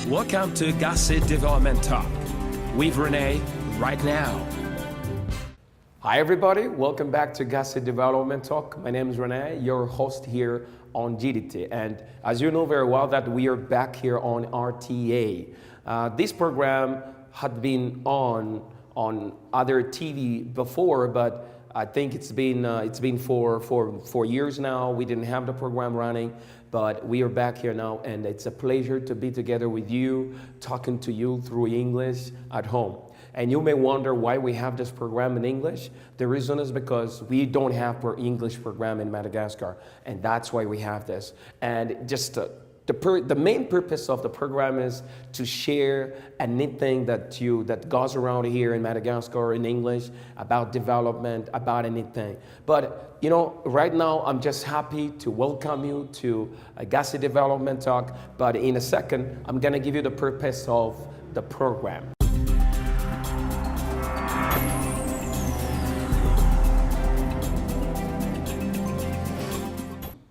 Welcome to Gasy Development Talk with Rene right now. Hi everybody, welcome back to Gasy Development Talk. My name is Rene, your host here on GDT. And as you know very well that we are back here on RTA. This program had been on other TV before, but I think it's been for years now. We didn't have the program running, but we are back here now, and it's a pleasure to be together with you, talking to you through English at home. And you may wonder why we have this program in English. The reason is because we don't have an English program in Madagascar, and that's why we have this. And just the main purpose of the program is to share anything that goes around here in Madagascar in English about development, about anything. But you know, right now I'm just happy to welcome you to Gasy Development Talk. But in a second, I'm gonna give you the purpose of the program.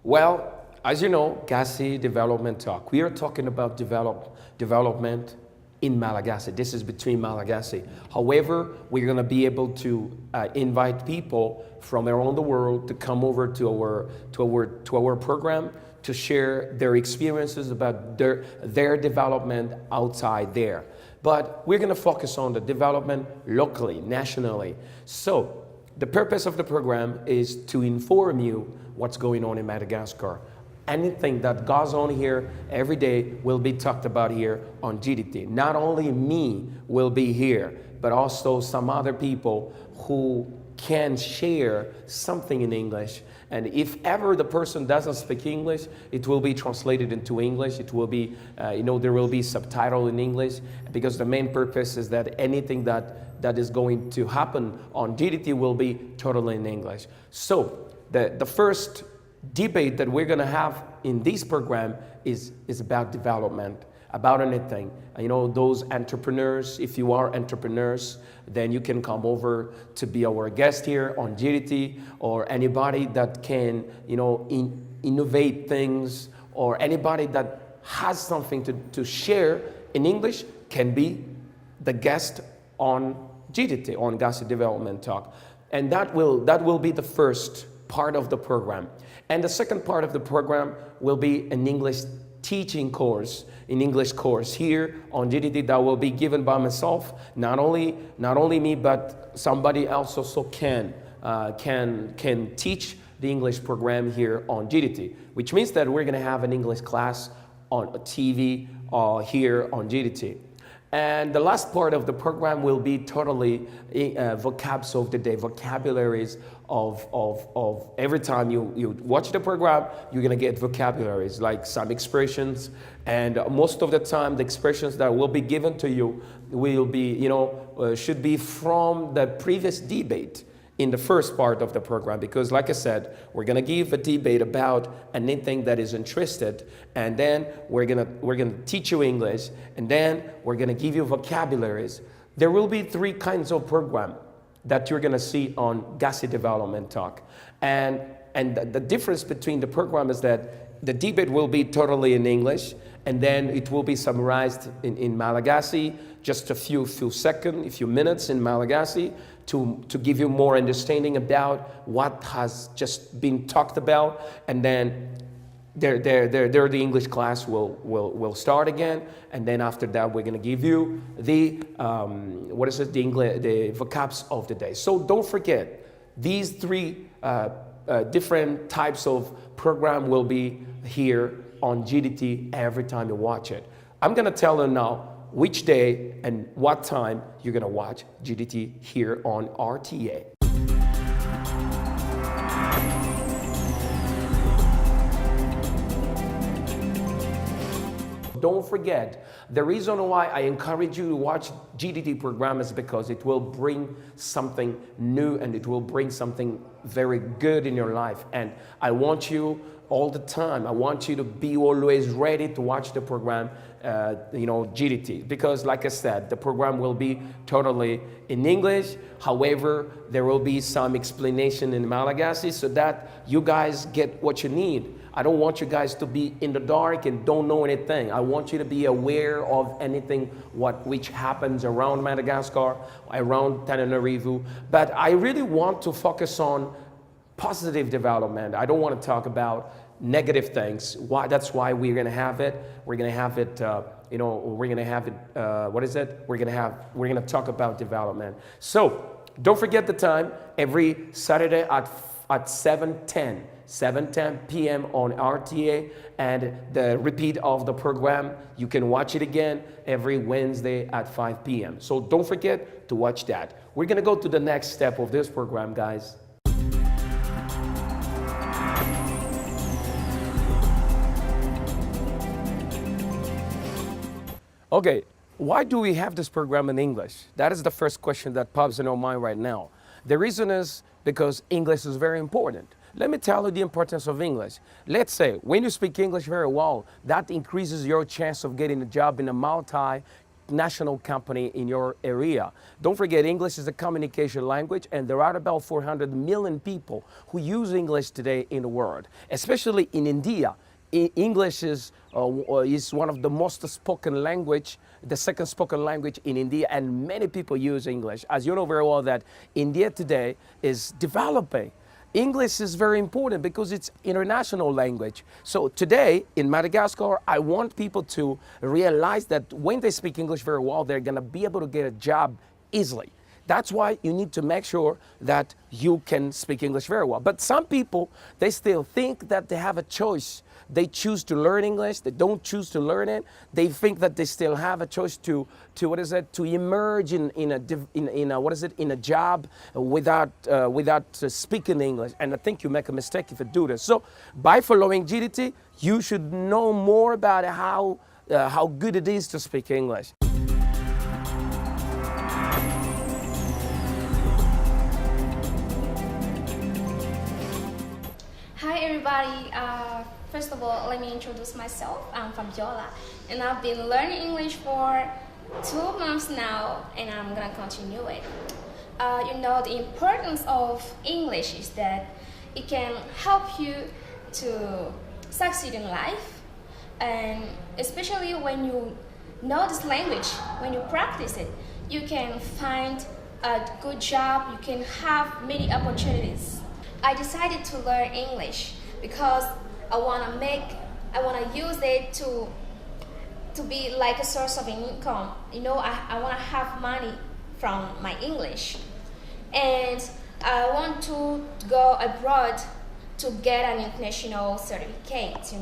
Well, as you know, Gasy Development Talk. We are talking about development in Malagasy. This is between Malagasy. However, we're going to be able to invite people from around the world to come over to our program to share their experiences about their development outside there. But we're going to focus on the development locally, nationally. So the purpose of the program is to inform you what's going on in Madagascar. Anything that goes on here every day will be talked about here on GDT. Not only me will be here, but also some other people who can share something in English. And if ever the person doesn't speak English, it will be translated into English. It will be, there will be subtitle in English, because the main purpose is that anything that is going to happen on GDT will be totally in English. So the first debate that we're going to have in this program is about development, about anything. You know, those entrepreneurs, if you are entrepreneurs, then you can come over to be our guest here on GDT, or anybody that can, innovate things, or anybody that has something to share in English can be the guest on GDT, on Gasy Development Talk. And that will be the first part of the program. And the second part of the program will be an English teaching course, an English course here on GDT that will be given by myself. Not only me, but somebody else also can teach the English program here on GDT, which means that we're going to have an English class on TV here on GDT. And the last part of the program will be totally vocabs of the day, vocabularies of every time you watch the program, you're going to get vocabularies, like some expressions. And most of the time, the expressions that will be given to you will be, should be from the previous debate in the first part of the program, because like I said, we're going to give a debate about anything that is interested, and then we're going to teach you English, and then we're going to give you vocabularies. There will be three kinds of program that you're going to see on Gasy Development Talk. And the difference between the program is that the debate will be totally in English, and then it will be summarized in Malagasy, just a few seconds, a few minutes in Malagasy, to give you more understanding about what has just been talked about. And then the English class will start again. And then after that, we're going to give you the vocabs of the day. So don't forget, these three different types of program will be here on GDT every time you watch it. I'm going to tell you now which day and what time you're going to watch GDT here on RTA. Don't forget, the reason why I encourage you to watch GDT program is because it will bring something new, and it will bring something very good in your life. And I want you all the time, I want you to be always ready to watch the program GDT, because like I said, the program will be totally in English. However, there will be some explanation in Malagasy so that you guys get what you need. I don't want you guys to be in the dark and don't know anything. I want you to be aware of anything which happens around Madagascar, around Tananarivo. But I really want to focus on positive development. I don't want to talk about negative things. That's why we're going to have it. We're going to have it. We're going to have it. What is it? We're going to talk about development. So don't forget the time. Every Saturday at 7:10 p.m. on RTA, and the repeat of the program, you can watch it again every Wednesday at 5 p.m. So don't forget to watch that. We're going to go to the next step of this program, guys. Okay, why do we have this program in English? That is the first question that pops in our mind right now. The reason is because English is very important. Let me tell you the importance of English. Let's say when you speak English very well, that increases your chance of getting a job in a multinational company in your area. Don't forget, English is a communication language, and there are about 400 million people who use English today in the world, especially in India. English is one of the most spoken language, the second spoken language in India, and many people use English. As you know very well that India today is developing. English is very important because it's international language. So today in Madagascar, I want people to realize that when they speak English very well, they're going to be able to get a job easily. That's why you need to make sure that you can speak English very well. But some people, they still think that they have a choice. They choose to learn English. They don't choose to learn it. They think that they still have a choice to emerge in a job without speaking English. And I think you make a mistake if you do this. So by following GDT, you should know more about how good it is to speak English. Hi everybody, first of all, let me introduce myself. I'm Fabiola, and I've been learning English for 2 months now, and I'm gonna continue it. The importance of English is that it can help you to succeed in life, and especially when you know this language, when you practice it, you can find a good job, you can have many opportunities. I decided to learn English because I wanna use it to be like a source of income. I wanna have money from my English, and I want to go abroad to get an international certificate.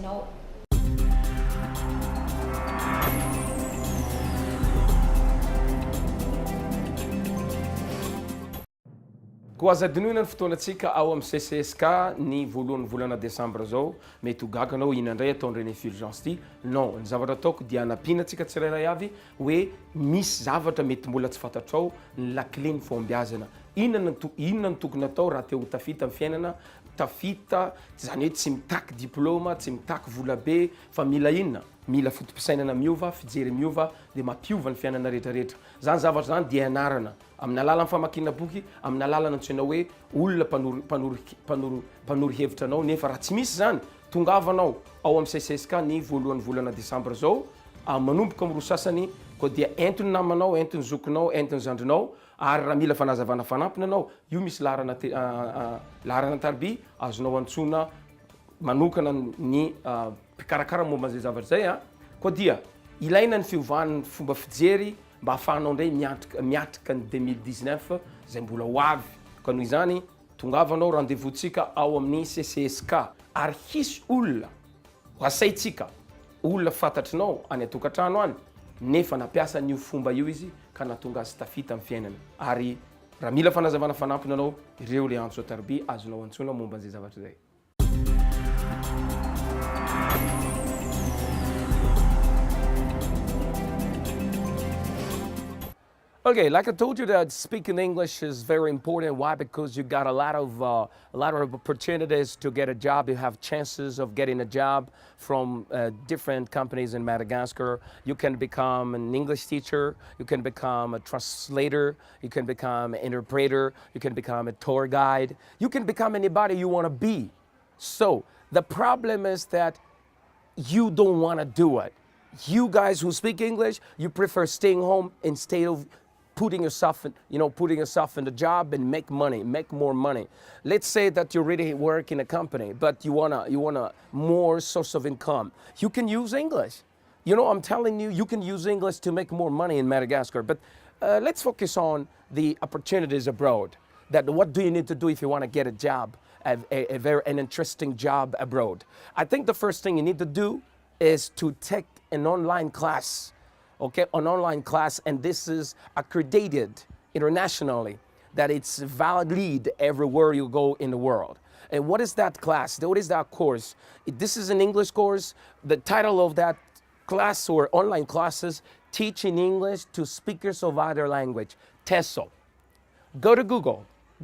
Koa aza dinoina ny fotoanantsika ao amin'ny CCSK ny voalohan'ny volana Desambra zao, mety ho gaga anao inandray ataon'ny Rene Fulgence ty. Non, ny zavatra ataoko dia anampiana antsika tsirairay avy hoe misy zavatra mety mbola tsy fantatrao, ny lakile ny fombiazana. Inona ny tokony atao raha te ho tafita amin'ny fiainana? Tafita zany hoe tsy mitaky diplôma, tsy mitaky vola be, fa mila inona? Mila fotom-pisainana miova, fijery miova, dia mampiova ny fiainana rehetrarehetra. Zany zavatra zany dia anarana amin'ny alalan'ny famakiana boky, amin'ny alalan'ny antsoina hoe olona mpanory hevitra anao, nefa raha tsy misy zany, tongavanao ao amin'ny CCSK ny voalohan'ny volana Desambra zao, manomboka amin'ny roa sasany, koa dia entony namanao, entony zokinao, entony zandrinao, ary raha mila fanazavana fanampina anao, io misy laharana tarby azonao antsona manokana ny mpikarakara momba an'izay zavatra zay. Koa dia ilaina ny fiovan'ny fomba fijery mba ahafahanao ndray miatrika ny 2019 zay mbola ho avy. Ka noho izany tongavanao rendez-vous-tsika ao amin'ny CCSK, ary hisy olona asaitsika, olona fantatrinao any atokantrano any, nefa nampiasa n'io fomba io izy ka natonga azy tafita amin'ny fiainana. Ary raha mila fanazavana fanampina anao, ireo le antso tarby azonao antsona momba an'izay zavatra zay. Okay, like I told you, that speaking English is very important. Why? Because you got a lot of opportunities to get a job. You have chances of getting a job from different companies in Madagascar. You can become an English teacher. You can become a translator. You can become an interpreter. You can become a tour guide. You can become anybody you want to be. So the problem is that you don't want to do it. You guys who speak English, you prefer staying home instead of putting yourself in the job and make money, make more money. Let's say that you really work in a company, but you wanna more source of income. You can use English. I'm telling you, you can use English to make more money in Madagascar. But let's focus on the opportunities abroad. That what do you need to do if you want to get a job, an interesting job abroad? I think the first thing you need to do is to take an online class. Okay, an online class, and this is accredited internationally, that it's valid everywhere you go in the world. And what is that class? What is that course? This is an English course. The title of that class or online classes, Teaching English to Speakers of Other Language, TESOL. Go to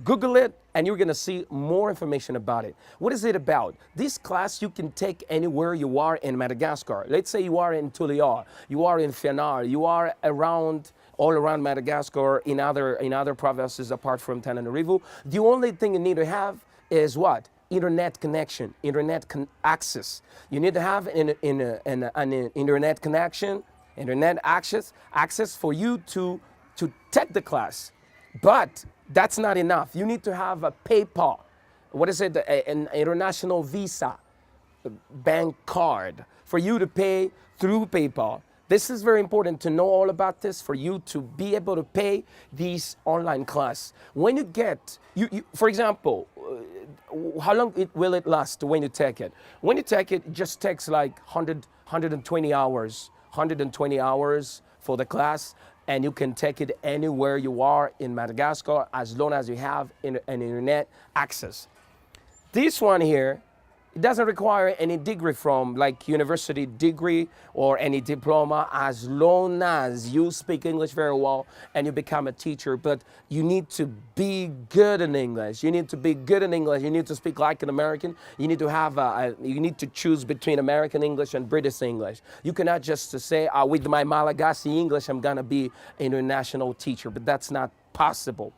Google it, and you're gonna see more information about it. What is it about? This class you can take anywhere you are in Madagascar. Let's say you are in Tuliar, you are in Fianar, you are all around Madagascar in other provinces apart from Tananarivo. The only thing you need to have is what? Internet connection, access. You need to have an internet connection, internet access for you to take the class. But that's not enough. You need to have a PayPal. What is it? An international Visa bank card for you to pay through PayPal. This is very important to know all about this for you to be able to pay these online class. When you get, for example, how long will it last when you take it? When you take it, it just takes like 120 hours for the class. And you can take it anywhere you are in Madagascar as long as you have an internet access. This one here, it doesn't require any degree from like university degree or any diploma, as long as you speak English very well and you become a teacher. But you need to be good in English. You need to be good in English. You need to speak like an American. You need to have you need to choose between American English and British English. You cannot just say, with my Malagasy English, I'm gonna be an international teacher, but that's not possible.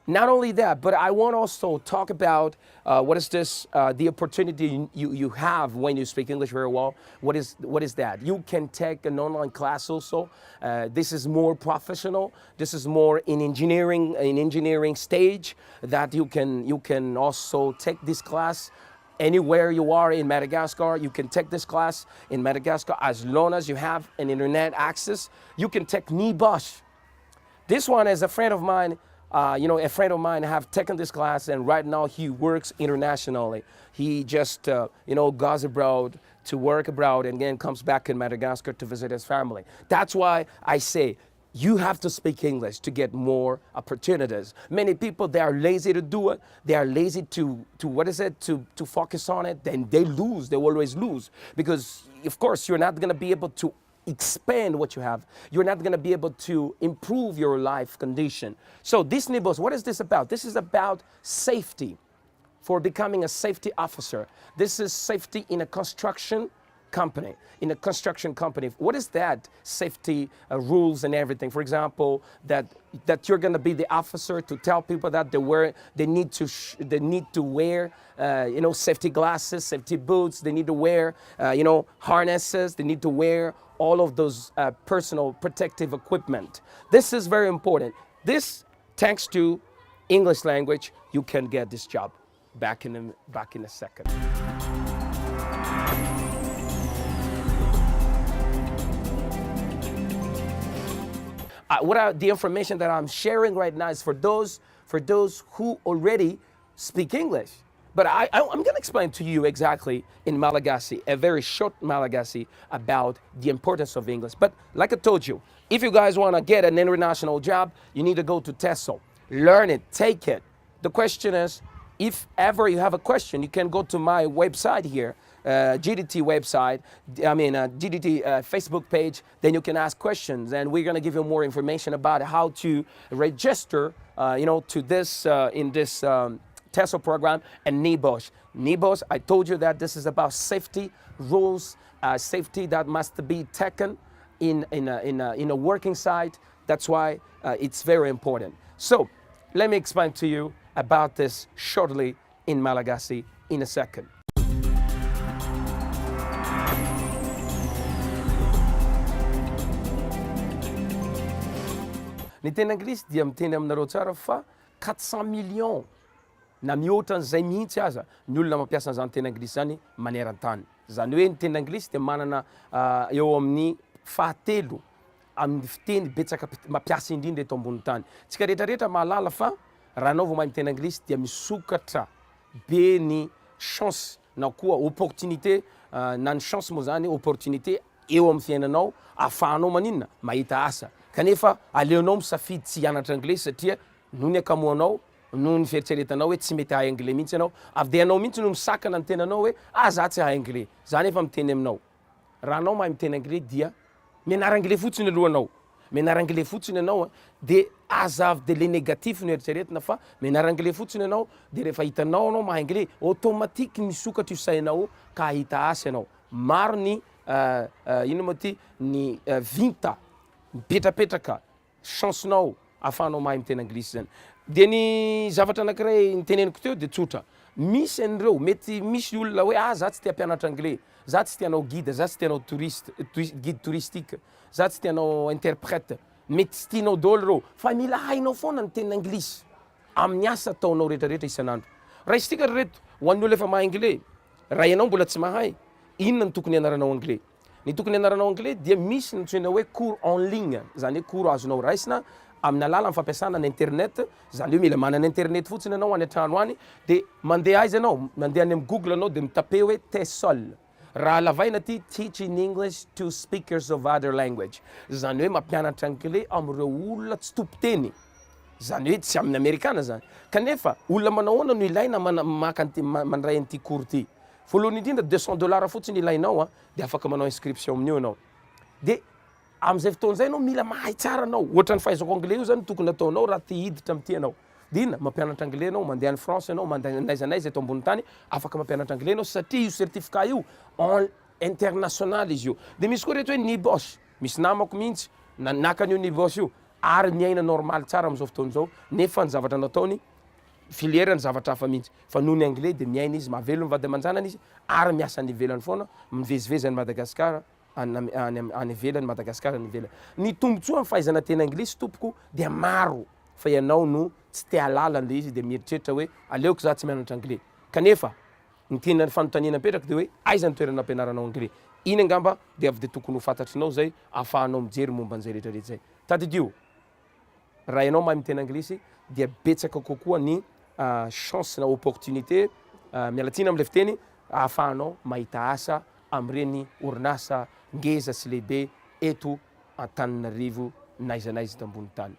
Not only that, but I want to also talk about the opportunity you have when you speak English very well. What is that? You can take an online class also. This is more professional. This is more in engineering stage, that you can also take this class anywhere you are in Madagascar. You can take this class in Madagascar as long as you have an internet access. You can take NIBOSH. This one is a friend of mine. A friend of mine have taken this class, and right now he works internationally. He just, goes abroad to work abroad and then comes back in Madagascar to visit his family. That's why I say you have to speak English to get more opportunities. Many people, they are lazy to do it. They are lazy to focus on it. Then they lose. They always lose, because of course you're not going to be able to expand what you have. You're not going to be able to improve your life condition. So this NIBOS, what is this about? This is about safety, for becoming a safety officer. This is safety in a construction company. What is that? Safety rules and everything. For example, that you're going to be the officer to tell people that they need to wear safety glasses, safety boots. They need to wear harnesses. They need to wear all of those personal protective equipment. This is very important. This, thanks to English language, you can get this job. Back in a second. The information that I'm sharing right now is for those who already speak English. But I'm going to explain to you exactly in Malagasy, a very short Malagasy, about the importance of English. But like I told you, if you guys want to get an international job, you need to go to TESOL. Learn it, take it. The question is, if ever you have a question, you can go to my website here, GDT website, GDT Facebook page, then you can ask questions and we're going to give you more information about how to register, to this, in this TESOL program and NIBOSH. NIBOSH, I told you that this is about safety rules, safety that must be taken in a working site. That's why it's very important. So let me explain to you about this shortly in Malagasy in a second. Ny teny anglisy dia miteny aminareo tsara fa 400 millions na mihoatra an'izay mihitsy aza ny olona mampiasa an'izany teny anglisy zany maneran-tany. Zany hoe ny teny anglisy dia manana eo amin'ny fahatelo amin'ny fiteny betsaka mampiasa indrindra eto ambony tany. Tsika rehetrarehetra mahalala fa raha anao vao mahay miteny anglisy dia misokatra be ny chance na koa opportunité na ny chance moa zany opportunité eo amin'ny fiainanao ahafahanao maninona mahita asa. Kanefa aleonao misafidy tsy hianatra anglais satria noho ny akamoanao, noho ny fieritreretanao hoe tsy mety hahay anglais mihitsy ianao, avy anao mihitsy no misakana ny tenanao hoe za tsy hahay anglais. Zany efa miteny aminao. Raha anao mahay miteny anglais dia mianara anglais fotsiny alohanao. Mianara anglais fotsiny ianao dia azavy de le négatif no eritreretina fa mianara anglais fotsiny ianao dia rehefa hitanao anao mahay anglais automatique misokatra io sainao ka hahita asa ianao. Maro ny ino moa ty ny vinta mipetrapetraka chancenao ahafahanao mahay miteny anglisy zany. Dia ny zavatra anankiray niteneniko teo dia tsotra. Misy an'ireo mety misy olona hoe za tsy tia mpianatra anglais, za tsy tianao guide, za tsy tianao guide touristique, za tsy tianao interprète, mety tsy tianao daholo reo, fa mila hainao foana ny teny anglisy amin'ny asa ataonao rehetrarehetra isan'andro. Raha isika reto ho an'ny olona efa mahay anglais, raha ianao mbola tsy mahay, inona ny tokony ianaranao anglais? Ny tokony ianaranao anglais dia misy nitsoina hoe cours en ligne, zany hoe cours azonao raisina amin'ny alala fampiasana ny internet, zany hoe mila manana internet fotsiny ianao any an-trano any, dia mandeha aiza anao, mandeha any amin'ny Google anao dia mitape hoe TESOL. Raha lavaina ty teaching English to speakers of other language. Zany hoe mampianatra anglais amin'ireo olona tsy tompo-teny. Zany hoe tsy amin'ny Amerikana zany. Kanefa olona manahoana no ilaina mandray an'ity cours ty. Voalohany indrindra $200 fotsiny ilainao dia afaka manao inscription amin'io anao. Dia amin'izay fotoan'izay anao mila mahay tsara anao. Ohatran'ny fahaizako anglais io zany tokony ataonao raha te hiditra amin'ity anao. Dia inona mampianatra anglais anao, mandeha any France anao, mandeha n'aiza eto ambony tany, afaka mampianatra anglais anao satria io certificat io international izy io. Dia misy koa rehetra hoe NIBOSH. Misy namako mihitsy nakan'io NIBOSH io ary miaina normal tsara amin'izao fotoan'izao nefa ny zavatra nataony filière ny zavatra hafa mihitsy. Fa noho ny anglais dia miaina izy, mahavelona vady aman-janany izy ary miasa any ivelany foana, mivezivezy any Madagasikara, any ivelany Madagasikara any ivelany. Ny tombontsoa amin'ny fahaizana teny anglisy tompoko dia maro fa ianao no tsy te halala an'ilay izy dia mieritreritra hoe aleoko za tsy mianatra anglais. Kanefa ny tena fanontaniana petraka dia hoe aiza ny toerana ampianaranao anglais? Iny angamba dia avy dia tokony ho fantatrinao zay ahafahanao mijery momba an'izay rehetrarehetra zay. Tadidio, raha ianao mahay miteny anglisy dia betsaka kokoa ny chance na opportunité mialatsina amin'ilay fiteny ahafahanao mahita asa amin'ireny orinasa ngeza sy lehibe eto Antananarivo naiza eto ambony tany.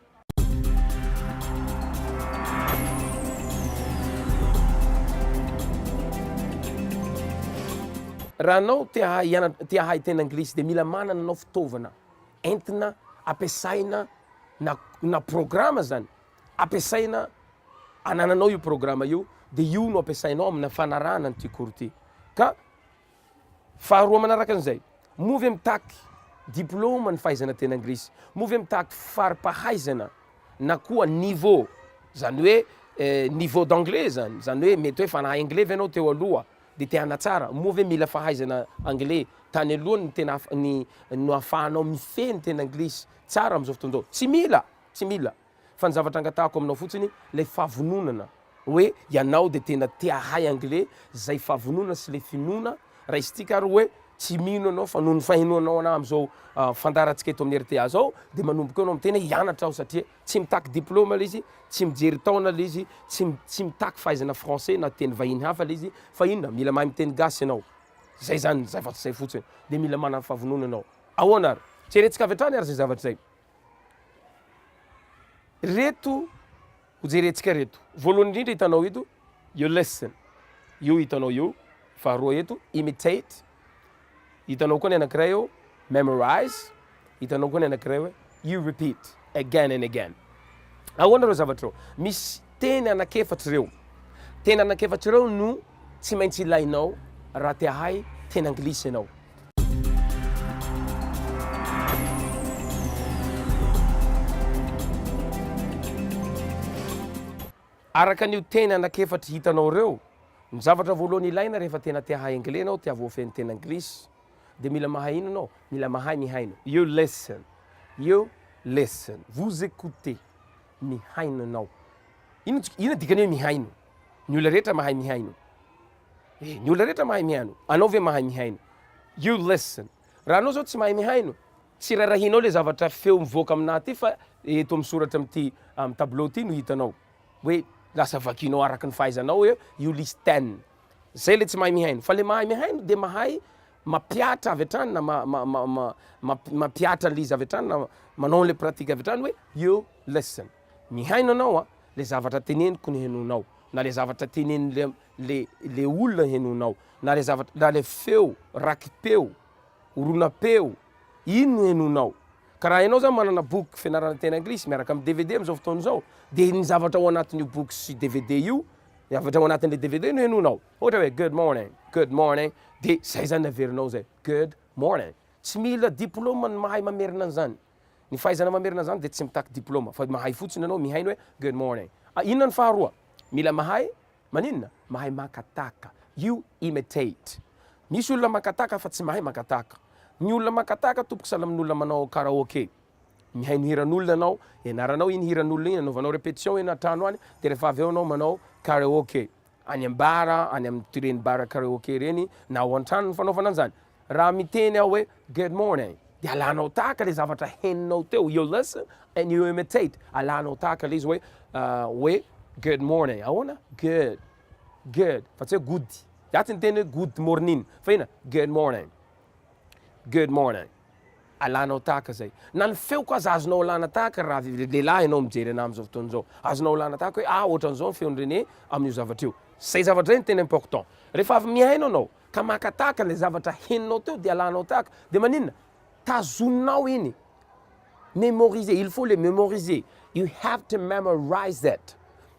Raha anao te hahay teny anglisy dia mila manana anao fitaovana entina ampiasaina na programa zany ampiasaina anananao io programa io dia io no ampiasainao amin'ny fanarahana n'ity cours ty. Ka faharoa manaraka an'izay, movy mitaky diplôma ny fahaizana teny anglisy, movy mitaky faripahaizana na koa niveau, zany hoe niveau d'anglais zany, zany hoe mety hoe fanahay anglais ve anao teo aloha dia te hanatsara, movy mila fahaizana anglais tany aloha ny tena no ahafahanao mifehy ny teny anglisy tsara amin'izao fotoan'izao. Tsy mila. Fa ny zavatra angatahako aminao fotsiny ilay fahavononana hoe ianao dia tena te hahay anglais, zay fahavonona sy le finoana raha izy tika ary hoe tsy mino anao fa noho ny fahenoanao anahy amin'izao fandarantsika eto amin'ny RTA zao dia manomboka anao miteny hianatra aho satria tsy mitaky diplôma ilay izy, tsy mijery taona ilay izy, tsy mitaky fahaizana français na teny vahiny hafa ilay izy, fa inona mila mahay miteny gasy ianao. Zay zany zavatra zay fotsiny dia mila manana fahavonona anao. Ahoana ary? Tsy herentsika avy hatrany ary zay zavatra zay. Reto ho jerentsika reto. Voalohany indrindra hitanao ito you listen. You hitanao io. Faharoa eto, imitate. Hitanao koa ny anankiray eo, memorize. Hitanao koa ny anankiray hoe, you repeat again and again. Ahoana reo zavatra reo? Misy teny anakefatra reo. Teny anakefatra reo no tsy maintsy ilainao raha te hahay teny anglisy ianao. Araka an'io teny anakefatra hitanao reo, ny zavatra voalohany ilaina rehefa tena te hahay anglais anao, te havoafeny teny anglisy, de mila mahay ino anao? Mila mahay mihaino. You listen. You listen. Vous écoutez. Mihaino anao. Ino dikany hoe mihaino? Ny olona rehetra mahay mihaino. Ny olona rehetra mahay mihaino. Anao ve mahay mihaino? You listen. Raha anao zao tsy mahay mihaino, tsy rarahinao le zavatra feo mivoaka aminah ty fa eto misoratra am'ty tableau ty no hitanao. Hoe lasa vakinao araka ny fahaizanao hoe you listen. Zay le tsy mahay mihaino. Fa le mahay mihaino de mahay mapiatra avy hatrany na mapiatra le izy avy hatrany na manao le pratique avy hatrany hoe you listen. Mihaino anao le zavatra teneniko ny henonao, na le zavatra tenen'ny le olona henonao, na le zavatra na le feo, rakipeo, oronapeo, ino henonao. Ka raha ianao zany manana boky fianarana teny anglisy miaraka amin'ny DVD am'izao fotoana izao, de ny zavatra ao anatin'io boky sy DVD io, zavatra ao anatin'le DVD no henonao. Ohatra hoe good morning, de zay zany averinao zay, good morning. Tsy mila diplôma ny mahay mamerina an'izany. Ny fahaizana mamerina zany de tsy mitaky diplôma, fa mahay fotsiny anao mihaino hoe good morning. Inona ny faharoa? Mila mahay maninona? Mahay makataka. You imitate. Misy olona makataka fa tsy mahay makataka. Ny olona makataka tompoky sahala amin'olona manao karaoke. Mihaino hiran'olona anao, ianaranao iny hiran'olona iny, anaovanao répétition eny an-trano any, de rehefa avy eo anao manao karaoke. Any am-bara, any amin'ny bara karaoke reny, na ao an-trano ny fanaovana an'izany. Raha miteny aho hoe good morning, de alanao tahaka le zavatra heninao teo. You listen and you imitate. Alanao tahaka le izy hoe good morning. Ahoana? Good. Fa tsy hoe good. Yaty ny teny hoe good morning. Fa ina? Good morning. Good morning. Alanao tahaka zay. Na ny feo koa aza azonao alana tahaka raha lehilahy ianao mijery anahy am'izao fotoana izao. Azonao alana tahaka hoe ohatran'izao ny feon'ny Rene amin'io zavatra io. Zay zavatra zay ny tena important. Rehefa avy mihaino anao ka makataka le zavatra heninao teo de alanao tahaka, de maninona? Tazoninao iny. Mémoriser. Il faut le mémoriser. You have to memorize that.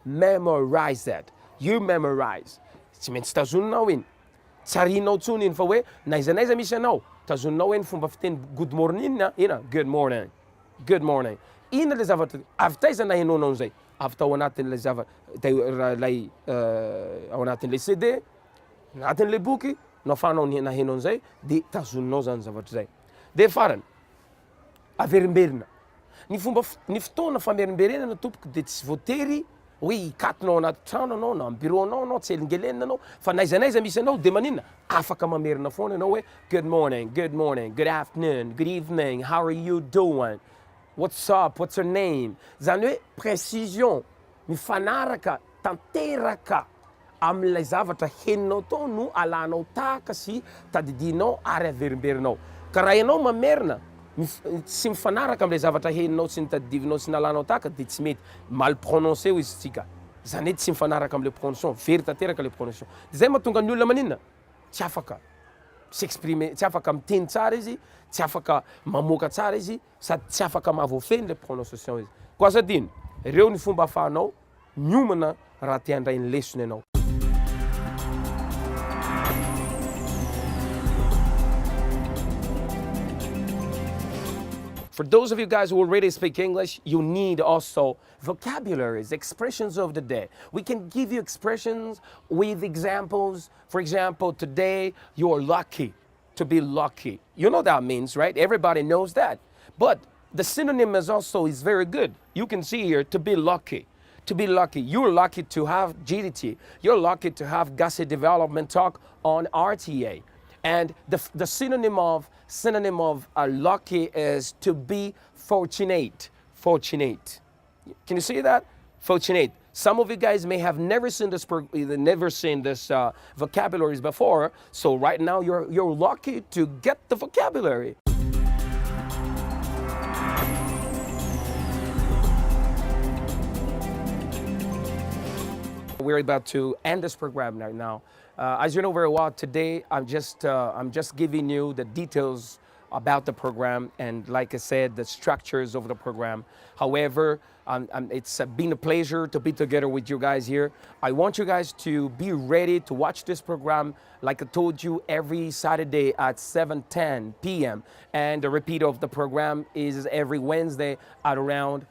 Memorize that. You memorize. Tsy maintsy tazoninao iny. Tsarinao tsony iny fa hoe na iza misy anao, tazoninao iny fomba fiteny good morning na ina good morning. Good morning. Ina le zavatra avy taiza na henonao an'izay? Avy tao anatin'le zavatra lay ao anatin'le CD, anatin'le boky, no afahanao nahenao an'izay de tazoninao zany zavatra zay. De farany averimberina. Ny fotoana famerimberenana tompoky de tsy voatery hoe hikatinao anaty trano anao na bureau anao tsy elingelenina anao, fa na iza misy anao de maninona? Afaka mamerina foana anao hoe good morning, good afternoon, good evening, how are you doing? What's up? What's your name? Zany hoe précision, mifanaraka, tanteraka amin'ilay zavatra heninao tao no alanao tahaka sy tadidinao ary averimberinao. Ka raha ianao mamerina tsy mifanaraka amin'ilay zavatra heninao sy ny tadidivinao sy nalanao tahaka de tsy mety. Mal prononcé izy tsika. Zany hoe tsy mifanaraka amin'le prononciation, very tanteraka le prononciation. De zay mahatonga ny olona maninona? Tsy afaka s'exprimer, tsy afaka miteny tsara izy, tsy afaka mamoaka tsara izy, sady tsy afaka mahavoafeny le prononciation izy. Koa sadiny, reo ny fomba ahafahanao miomana raha te handray ny lesona ianao. For those of you guys who already speak English, you need also vocabularies, expressions of the day. We can give you expressions with examples. For example, today, you're lucky, to be lucky. You know that means, right? Everybody knows that. But the synonym is very good. You can see here, to be lucky. To be lucky. You're lucky to have GDT. You're lucky to have Gasy Development Talk on RTA. And the synonym of lucky is to be fortunate. Fortunate. Can you see that? Fortunate. Some of you guys may have never seen this vocabularies before. So right now you're lucky to get the vocabulary. we're about to end this program right now. As you know very well, today I'm just giving you the details about the program and, like I said, the structures of the program. However, it's been a pleasure to be together with you guys here. I want you guys to be ready to watch this program, like I told you, every Saturday at 7:10 p.m. And the repeat of the program is every Wednesday at around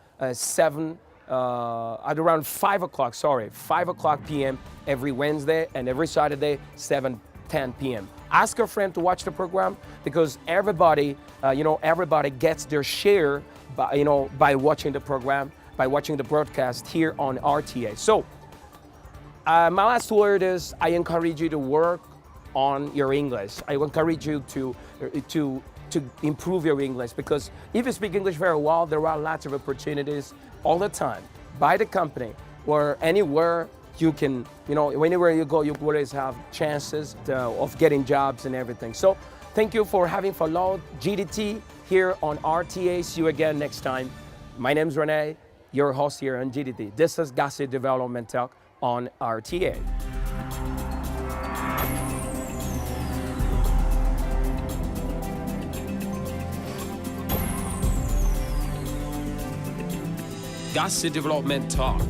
5 o'clock, 5 o'clock p.m. every Wednesday, and every Saturday, 7:10 p.m. Ask a friend to watch the program, because everybody, everybody gets their share by watching the program, by watching the broadcast here on RTA. So, my last word is I encourage you to work on your English. I encourage you to improve your English, because if you speak English very well, there are lots of opportunities all the time by the company or anywhere you can, anywhere you go, you always have chances of getting jobs and everything. So thank you for having followed GDT here on RTA. See you again next time. My name is Rene, your host here on GDT. This is Gasy Development Talk on RTA. Gasy Development Talk.